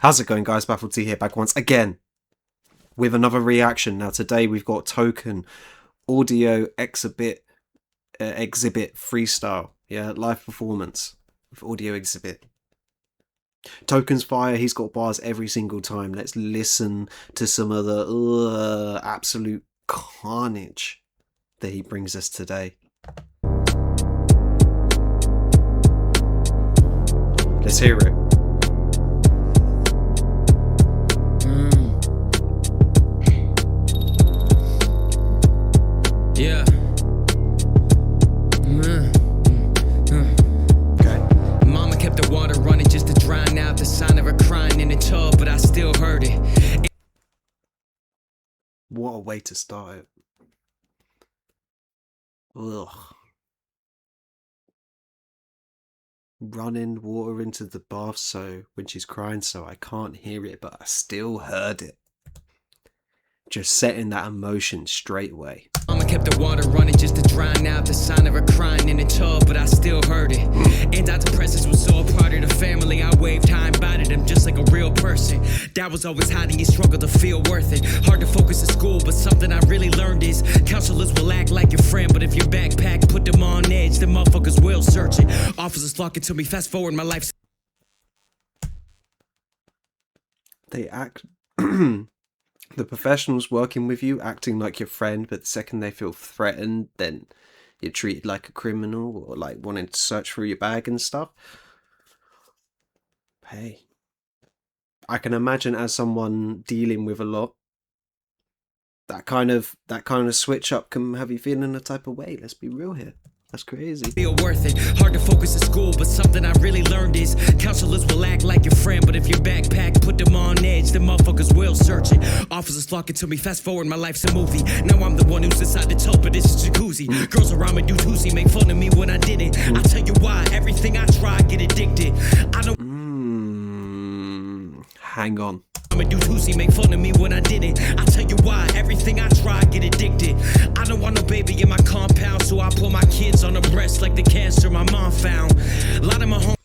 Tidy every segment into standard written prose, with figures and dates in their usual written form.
How's it going, guys? Baffle T here, back once again with another reaction. Now today we've got Token audio exhibit freestyle, live performance with audio exhibit. Token's fire. He's got bars every single time. Let's listen to some of the absolute carnage that he brings us today. Let's hear it. Yeah. Okay. Mama kept the water running just to drown out the sound of her crying in the tub, but I still heard it. What a way to start it. Ugh. Running water into the bath so when she's crying so I can't hear it, but I still heard it. Just setting that emotion straight away. Mama kept the water running just to drown out the sound of her crying in the tub, but I still heard it. Antidepressants was so a part of the family. I waved high and batted them just like a real person. Dad was always hiding, he struggled to feel worth it. Hard to focus at school, but something I really learned is counselors will act like your friend, but if your backpack put them on edge, the motherfuckers will search it. Officers flocking to me, fast forward my life. They act... The professionals working with you acting like your friend, but the second they feel threatened, then you're treated like a criminal or like wanting to search through your bag and stuff. Hey, I can imagine as someone dealing with a lot, that kind of switch up can have you feeling a type of way. Let's be real here. That's crazy. Feel worth it. Hard to focus at school, but something I really learned is counselors will act like your friend, but if your backpack put them on edge, the motherfuckers will search it. Officers flocking to me, fast forward, my life's a movie. Now I'm the one who's inside the tub, but this is jacuzzi. Girls around me do toozy, make fun of me when I did it. I tell you why, everything I try, I get addicted. I don't hang on. I'm a dude who'sy, make fun of me when I did it. I tell you why, everything I try, I get addicted. I don't want no baby in my compound, so I put my kids on the breast like the cancer my mom found. A lot of my homies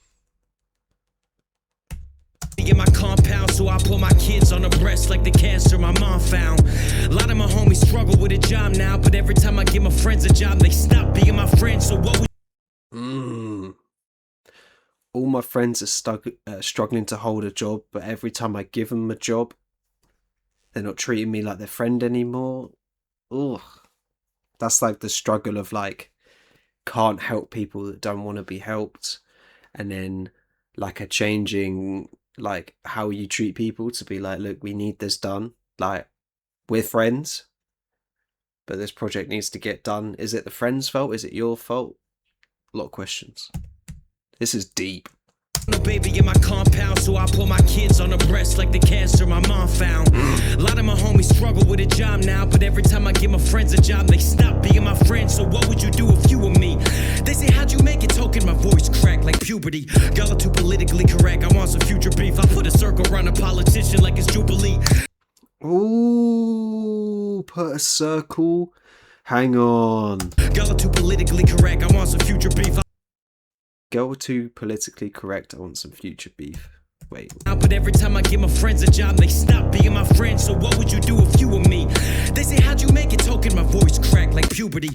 in my compound, so I put my kids on the breast like the cancer my mom found. A lot of my homies struggle with a job now, but every time I give my friends a job, they stop being my friends. So what would all my friends are struggling to hold a job, but every time I give them a job, they're not treating me like their friend anymore. Ugh. That's like the struggle of like, can't help people that don't want to be helped. And then like a changing like how you treat people to be like, look, we need this done. Like, we're friends, but this project needs to get done. Is it the friend's fault? Is it your fault? A lot of questions. This is deep. No baby in my compound, so I put my kids on the breast like the cancer my mom found. A lot of my homies struggle with a job now, but every time I give my friends a job, they stop being my friends. So what would you do if you were me? They say, how'd you make it? Token, my voice cracked like puberty. Y'all are too politically correct, I want some future beef. I put a circle around a politician like it's Jubilee. Ooh, put a circle. Hang on. Y'all are too politically correct, I want some future beef. Girl too politically correct, I want some future beef. Wait. But every time I give my friends a job, they stop being my friends. So what would you do if you were me? They say, how'd you make it? Token, my voice cracked like puberty.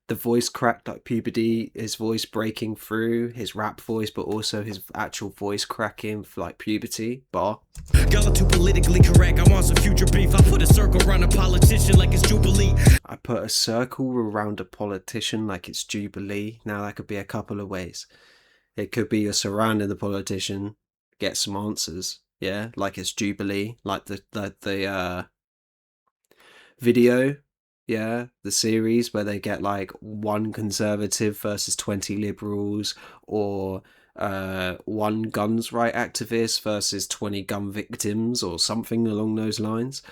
The voice cracked like puberty, his voice breaking through, his rap voice, but also his actual voice cracking for like puberty. Bar. Y'all are too politically correct, I want some future beef. I put a circle around a politician like it's Jubilee. I put a circle around a politician like it's Jubilee. Now that could be a couple of ways. It could be you're surrounding the politician, get some answers, yeah, like it's Jubilee, like the video, yeah, the series where they get like one conservative versus 20 liberals, or one guns right activist versus 20 gun victims, or something along those lines.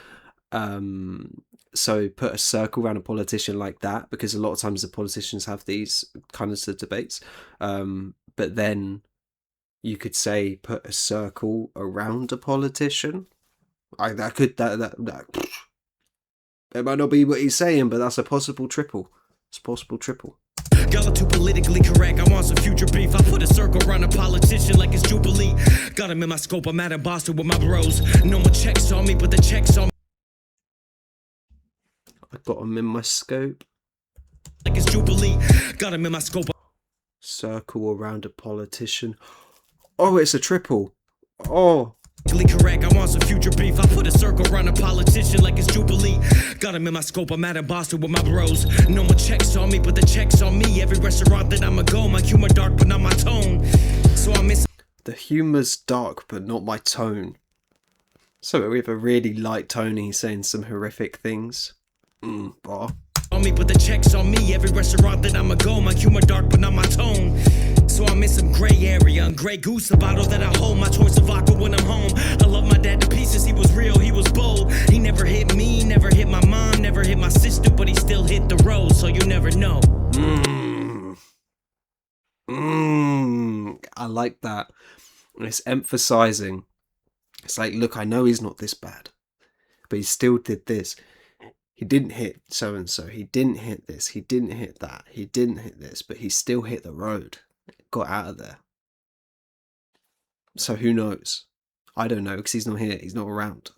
So put a circle around a politician like that, because a lot of times the politicians have these kinds of debates. But then you could say put a circle around a politician. That it might not be what he's saying, but that's a possible triple. It's a possible triple. Y'all are too politically correct. I want some future beef. I put a circle around a politician like it's Jubilee. Got him in my scope. I'm out in Boston with my bros. No more checks on me, but the checks on me. I got him in my scope. Like it's Jubilee. Got him in my scope. Circle around a politician. Oh, it's a triple. Oh. Correct. I want some future beef. I put a circle around a politician like it's Jubilee. Got him in my scope. I'm out in Boston with my bros. No more checks on me, but the checks on me. Every restaurant that I'ma go, my humor dark, but not my tone. So I miss. The humor's dark, but not my tone. So we have a really light tone. He's saying some horrific things. Bar. On me, but the checks on me. Every restaurant that I'ma go, my humor dark, but not my tone. So I'm in some gray area, Grey Goose, the bottle that I hold, my choice of vodka when I'm home. I love my dad to pieces, he was real, he was bold. He never hit me, never hit my mom, never hit my sister, but he still hit the road, so you never know. I like that. It's emphasizing. It's like, look, I know he's not this bad, but he still did this. He didn't hit so-and-so, he didn't hit this, he didn't hit that, he didn't hit this, but he still hit the road. Got out of there. So who knows? I don't know, because he's not here, he's not around.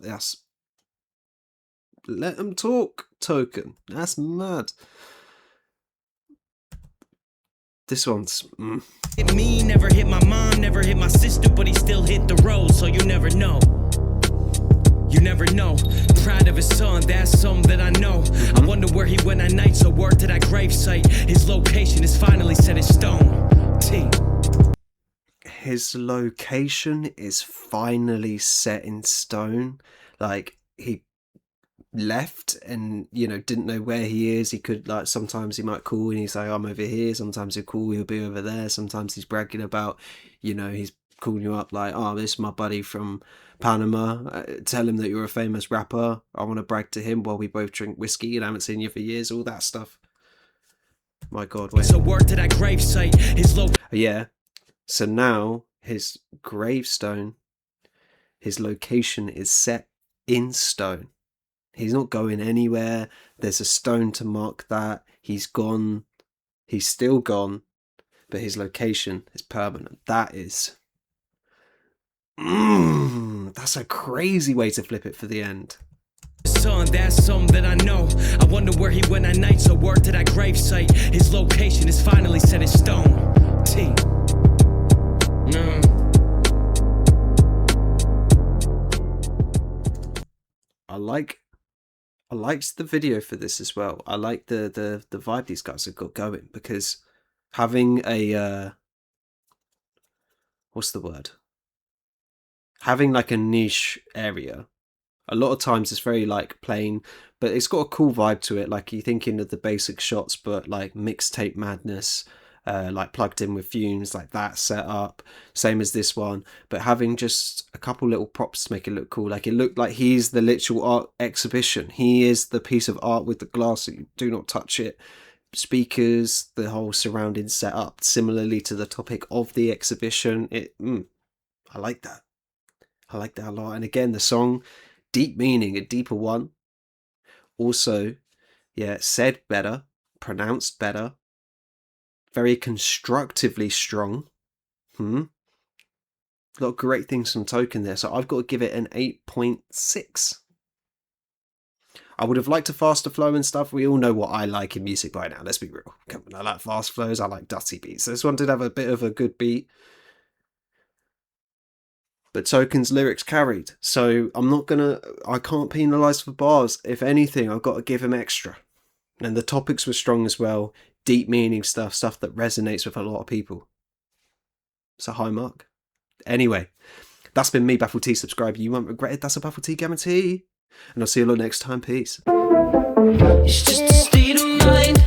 Let him talk, Token. That's mad. This one's Hit me, never hit my mom, never hit my sister, but he still hit the road, so you never know. You never know. Proud of his son, that's something that I know. I wonder where he went at night, so word to that gravesite. His location is finally set in stone. T. His location is finally set in stone. Like, he left and, you know, didn't know where he is. He could, like, sometimes he might call and he's like, I'm over here. Sometimes he'll call, he'll be over there. Sometimes he's bragging about, you know, he's calling you up like, oh, this is my buddy from Panama. Tell him that you're a famous rapper. I want to brag to him while we both drink whiskey and I haven't seen you for years. All that stuff. My God, wait. So word to that gravesite. His yeah. So now his gravestone, his location is set in stone. He's not going anywhere. There's a stone to mark that. He's gone. He's still gone. But his location is permanent. That is... that's a crazy way to flip it for the end. son, that's something that I know. I wonder where he went at night, so word to that gravesite. His location is finally set in stone. T. I liked the video for this as well. I like the vibe these guys have got going, because having a what's the word? Having like a niche area, a lot of times it's very like plain, but it's got a cool vibe to it. Like you're thinking of the basic shots, but like mixtape madness, like plugged in with fumes, like that set up, same as this one, but having just a couple little props to make it look cool. Like it looked like he's the literal art exhibition. He is the piece of art with the glass that you do not touch it. Speakers, the whole surrounding setup, similarly to the topic of the exhibition. I like that. I like that a lot. And again, the song, deep meaning, a deeper one. Also, yeah, said better, pronounced better, very constructively strong. A lot of great things from Token there. So I've got to give it an 8.6. I would have liked a faster flow and stuff. We all know what I like in music by now. Let's be real. Come on, I like fast flows. I like dusty beats. So this one did have a bit of a good beat. But Token's lyrics carried. So I can't penalise for bars. If anything, I've got to give him extra. And the topics were strong as well. Deep meaning stuff that resonates with a lot of people. It's a high mark. Anyway, that's been me, Baffle T. Subscribe. You won't regret it. That's a Baffle T guarantee. And I'll see you all next time. Peace. It's just a state of mind.